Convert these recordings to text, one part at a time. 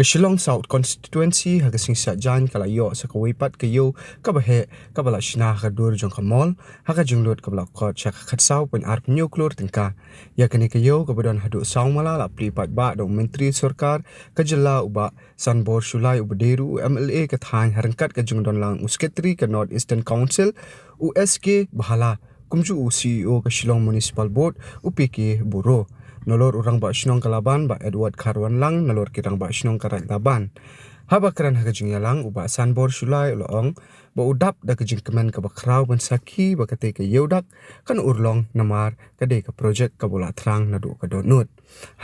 Shillong South constituency hagasing sa jan kalayo sa kawipat kayo kabahe kabala shna kadur jong kamol haka junglot kabala kot sa khatsaw pen arp nuclear tingka ya kani kayo kabadon hadu saw mala la plipat ba do menteri sarkar kajala uba sanbor sulai ubaderu MLA kathan harangkat ka jungdon lang usketri ka North Eastern Council USK bahala kumju CEO ka Shillong Municipal Board UPK Buro nolor urang ba shnong kalaban ba Edward Karwan lang nolor kirang ba shnong karat Laban haba karan hagajing yalang uba sanbor sulai urlong ba udap da kajing kmen ka bakraw ban saki ba kate ka Ïew Dak kan urlong namar kade ka project ka bola thrang na do ka donut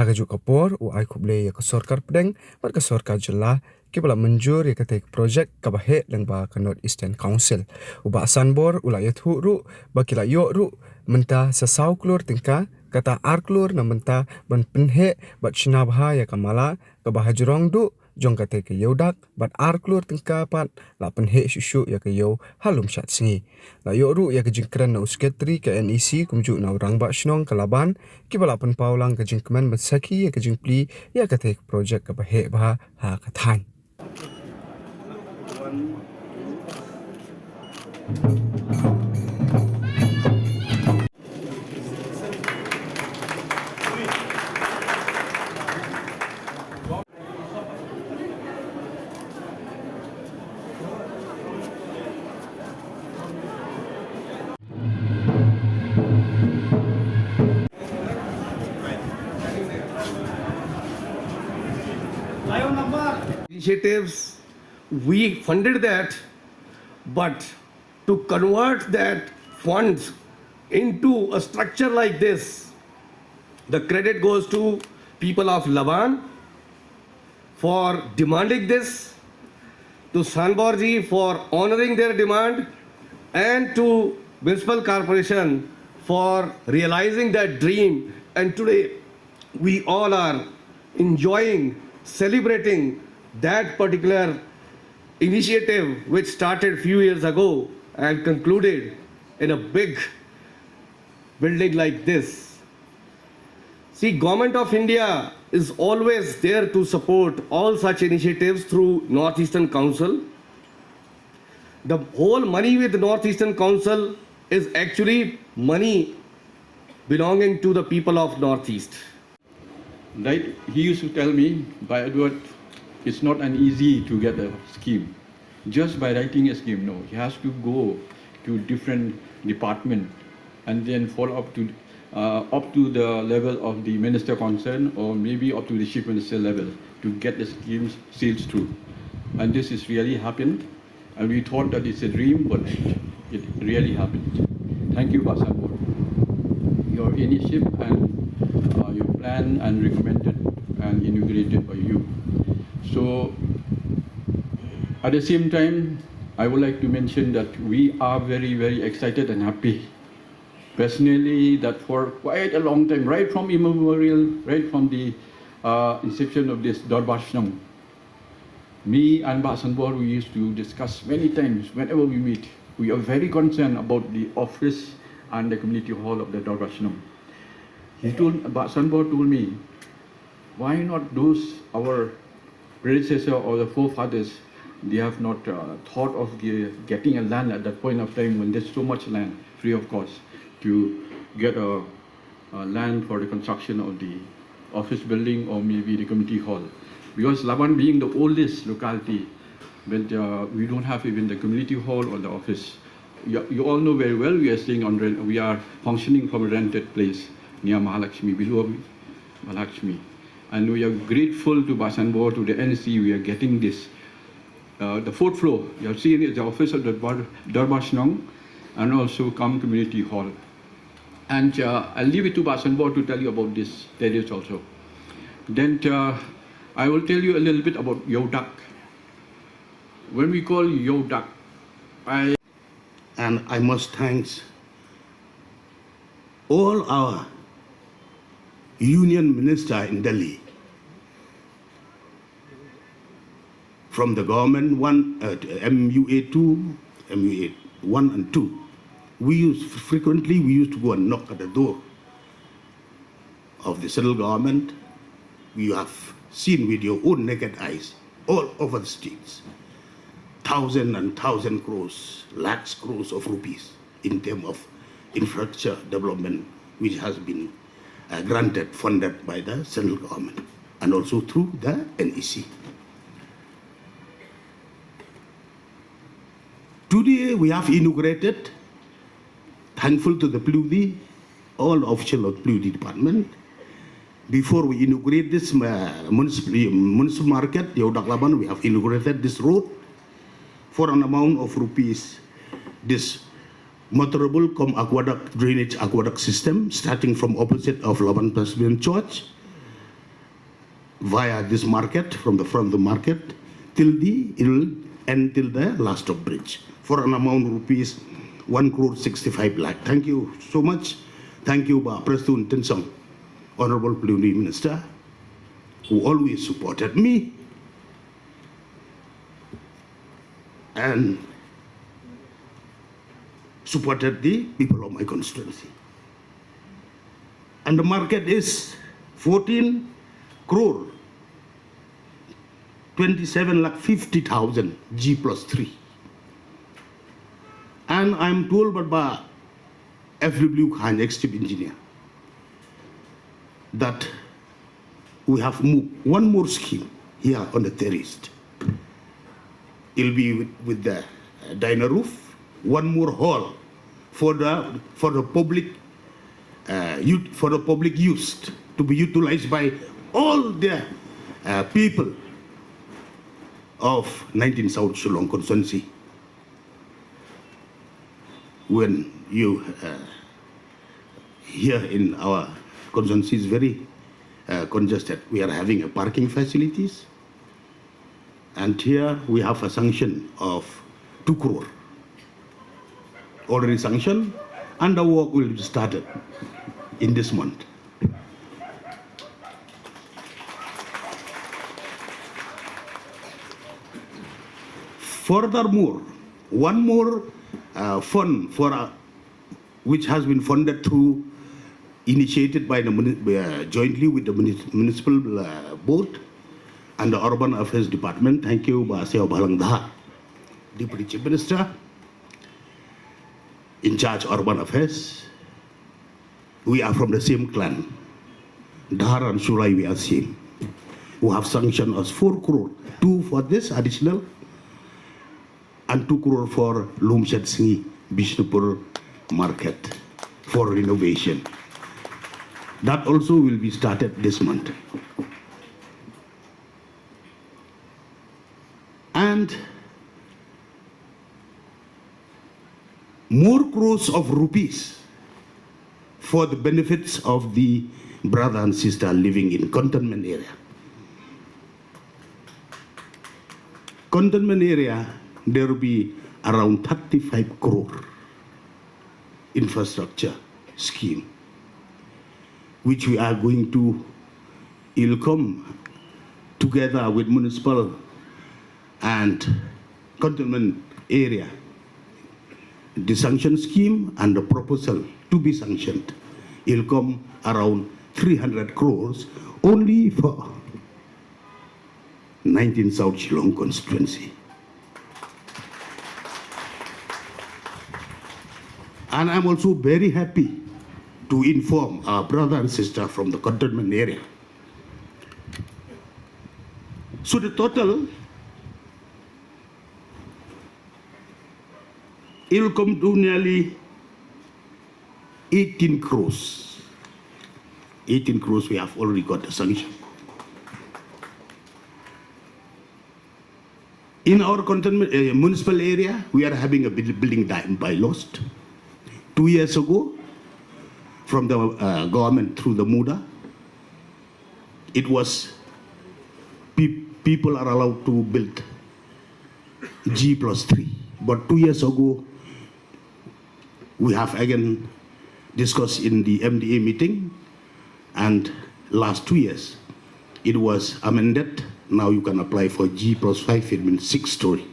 hagaju kapor u ai khuble ya ka sarkar pedeng bar ka sarkar jilla ke bala manjur ya kate project ka bahe lang ba ka North Eastern Council uba sanbor ulaya thu ru ba kila yo ru mynta sa saw klur tingka kata arklur na mynta ban penhe bat shna bha ya kamala ka bahajrong du jong kate ke Ïew Dak bat arklur tingka pat la penhe shushu ya ke yo halum shat singi la yo ru ya ke jingkran na usketri ke NEC kumju na urang ba shnong kalaban ki bala pen paulang ke jingkmen bat saki ya ke jingpli ya kate project ka bahe bha ha kathan Initiatives, we funded that, but to convert that funds into a structure like this, the credit goes to people of Laban for demanding this, to Sanborji for honoring their demand, and to Municipal Corporation for realizing that dream. And today, we all are enjoying, celebrating that particular initiative which started few years ago and concluded in a big building like this. See, Government of India is always there to support all such initiatives through North Eastern Council. The whole money with the North Eastern Council is actually money belonging to the people of Northeast. Right, he used to tell me, by Edward, it's not an easy to get a scheme. Just by writing a scheme, no. He has to go to different department and then follow up to the level of the minister concerned, or maybe up to the chief minister level to get the schemes sealed through. And this is really happened. And we thought that it's a dream, but it really happened. Thank you, Basabor. Your initiative and your plan and recommended and inaugurated by you. So, at the same time, I would like to mention that we are very, very excited and happy. Personally, that for quite a long time, right from immemorial, right from the inception of this Darbashnam, me and Basanbor, we used to discuss many times whenever we meet. We are very concerned about the office and the community hall of the Darbashnam. Basanbor told me, why not those, our predecessor or the forefathers, they have not thought of getting a land at that point of time when there's so much land, free of cost, to get a land for the construction of the office building or maybe the community hall. Because Laban being the oldest locality, but we don't have even the community hall or the office. You all know very well we are staying on rent, we are functioning from a rented place near Mahalakshmi, below Mahalakshmi. And we are grateful to Basanbor, to the NC, we are getting this. The fourth floor, you have seen is the office of the Darbashnong and also community hall. And I'll leave it to Basanbor to tell you about this terrace also. Then I will tell you a little bit about Ïew Dak. When we call Ïew Dak, and I must thank all our union minister in Delhi, from the government, MUA 2, MUA 1 and 2. We used to go and knock at the door of the central government. We have seen with your own naked eyes all over the streets. Thousand and thousand crores, lakhs crores of rupees in terms of infrastructure development, which has been granted, funded by the central government and also through the NEC. Today we have inaugurated, thankful to the plie, all officials of plie department. Before we inaugurate this municipal market, Ïew Dak Laban, we have inaugurated this road for an amount of rupees. This motorable aqueduct, drainage aqueduct system, starting from opposite of Laban Presbyterian Church, via this market, from the front of the market, it will end till the last of bridge, for an amount of rupees 1 crore 65 lakh. Thank you so much. Thank you, President Tensong, Honorable Plie Minister, who always supported me and supported the people of my constituency. And the market is 14 crore 27 lakh 50,000 G+3. And I'm told by FW Khan, ex-chief engineer, that we have moved one more scheme here on the terrace. It'll be with the diner roof, one more hall for the public use, to be utilized by all the people of 19 South Shillong constituency. When you here in our constituency is very congested, we are having a parking facilities, and here we have a sanction of 2 crore already sanctioned, and the work will be started in this month. Furthermore, one more fund for which has been funded through, initiated by the jointly with the municipal board and the urban affairs department. Thank you, Ïew Dak, Deputy Chief Minister in charge urban affairs. We are from the same clan. Dhar and Sulai, we are same. Who have sanctioned us 4 crore, 2 for this additional, and 2 crore for Lumshed Singhi Bishnupur market for renovation. That also will be started this month. And more crores of rupees for the benefits of the brother and sister living in cantonment area. Cantonment area, there will be around 35 crore infrastructure scheme, which we are going to, it'll come together with municipal and cantonment area, the sanction scheme and the proposal to be sanctioned. It'll come around 300 crores only for 19 South Shillong constituency. And I'm also very happy to inform our brother and sister from the cantonment area. So the total, it will come to nearly 18 crores. 18 crores we have already got the sanction. In our cantonment municipal area, we are having a building bylaws. 2 years ago, from the government through the MUDA, it was people are allowed to build G+3. But 2 years ago, we have again discussed in the MDA meeting, and last 2 years, it was amended. Now you can apply for G+5, it means 6 story.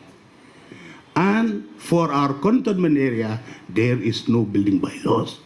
And for our cantonment area, there is no building bylaws.